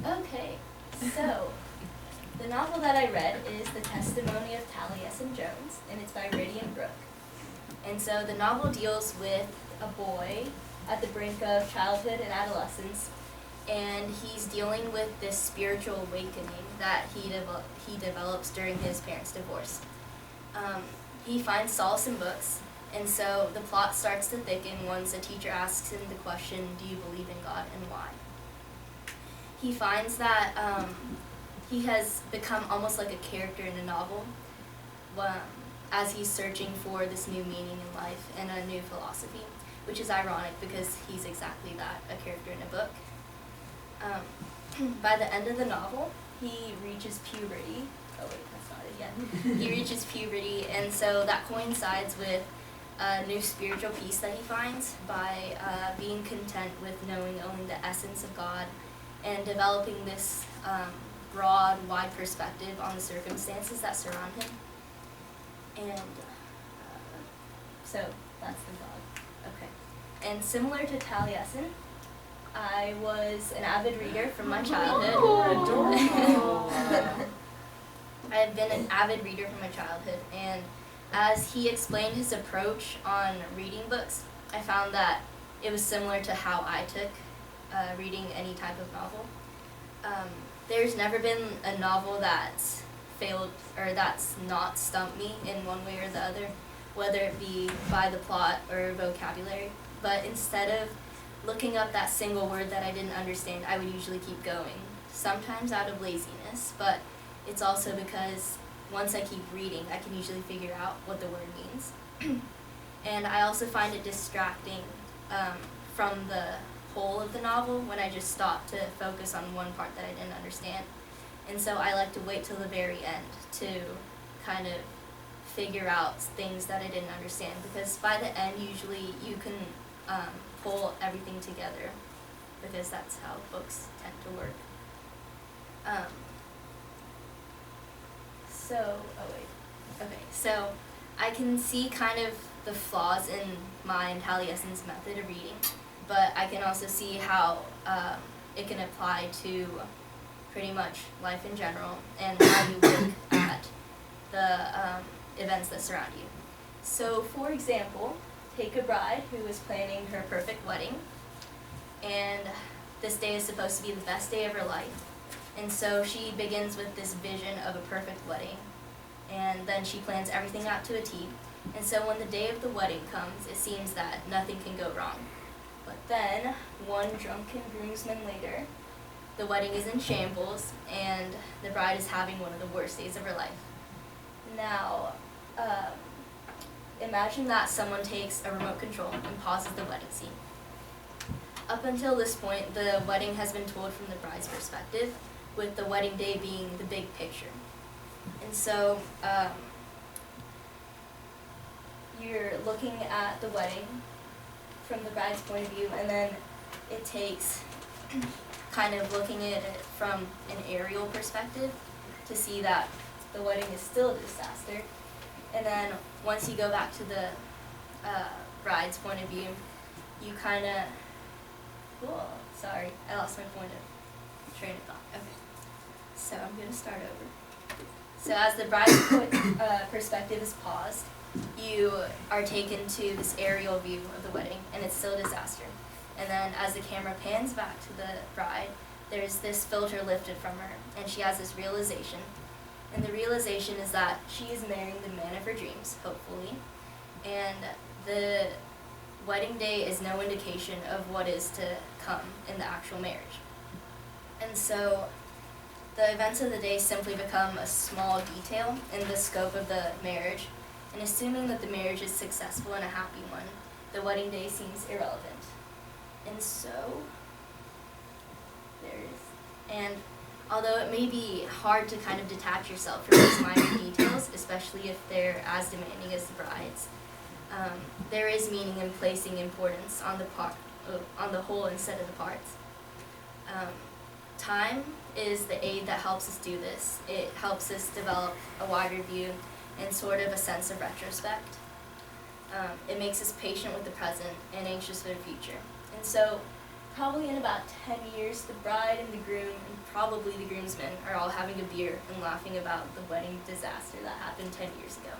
Okay, so the novel that I read is The Testimony of Taliesin Jones, and it's by Rhidian and Brook. And so the novel deals with a boy at the brink of childhood and adolescence, and he's dealing with this spiritual awakening that he develops during his parents' divorce. He finds solace in books, and so the plot starts to thicken once a teacher asks him the question, do you believe in God, and why? He finds that he has become almost like a character in a novel as he's searching for this new meaning in life and a new philosophy, which is ironic because he's exactly that, a character in a book. By the end of the novel, he reaches puberty. Oh wait, that's not it yet. He reaches puberty, and so that coincides with a new spiritual peace that he finds by being content with knowing only the essence of God and developing this broad, wide perspective on the circumstances that surround him. And so that's the dog. Okay. And similar to Taliesin, I was an avid reader from my childhood. I have been an avid reader from my childhood, and as he explained his approach on reading books, I found that it was similar to how I took reading any type of novel. There's never been a novel that's failed or that's not stumped me in one way or the other, whether it be by the plot or vocabulary. But instead of looking up that single word that I didn't understand, I would usually keep going, sometimes out of laziness, but it's also because once I keep reading, I can usually figure out what the word means. And I also find it distracting from the whole of the novel when I just stop to focus on one part that I didn't understand. And so I like to wait till the very end to kind of figure out things that I didn't understand, because by the end usually you can pull everything together, because that's how books tend to work. So I can see kind of the flaws in mine and Taliesin's method of reading, but I can also see how it can apply to pretty much life in general and how you look at the events that surround you. So, for example, take a bride who is planning her perfect wedding, and this day is supposed to be the best day of her life. And so she begins with this vision of a perfect wedding, and then she plans everything out to a T. And so when the day of the wedding comes, it seems that nothing can go wrong. But then, one drunken groomsman later, the wedding is in shambles, and the bride is having one of the worst days of her life. Now, imagine that someone takes a remote control and pauses the wedding scene. Up until this point, the wedding has been told from the bride's perspective, with the wedding day being the big picture. And so, you're looking at the wedding from the bride's point of view, and then it takes kind of looking at it from an aerial perspective to see that the wedding is still a disaster. And then once you go back to the bride's point of view, you kind of, sorry, I lost my train of thought. Okay, so I'm going to start over. So as the bride's perspective is paused, you are taken to this aerial view of the wedding, and it's still a disaster. And then as the camera pans back to the bride, there's this filter lifted from her, and she has this realization. And the realization is that she is marrying the man of her dreams, hopefully. And the wedding day is no indication of what is to come in the actual marriage. And so the events of the day simply become a small detail in the scope of the marriage. And assuming that the marriage is successful and a happy one, the wedding day seems irrelevant. And so, there it is. And although it may be hard to kind of detach yourself from these minor details, especially if they're as demanding as the bride's, there is meaning in placing importance on the whole instead of the parts. Time is the aid that helps us do this. It helps us develop a wider view and sort of a sense of retrospect. It makes us patient with the present and anxious for the future. And so probably in about 10 years, the bride and the groom, and probably the groomsmen, are all having a beer and laughing about the wedding disaster that happened 10 years ago.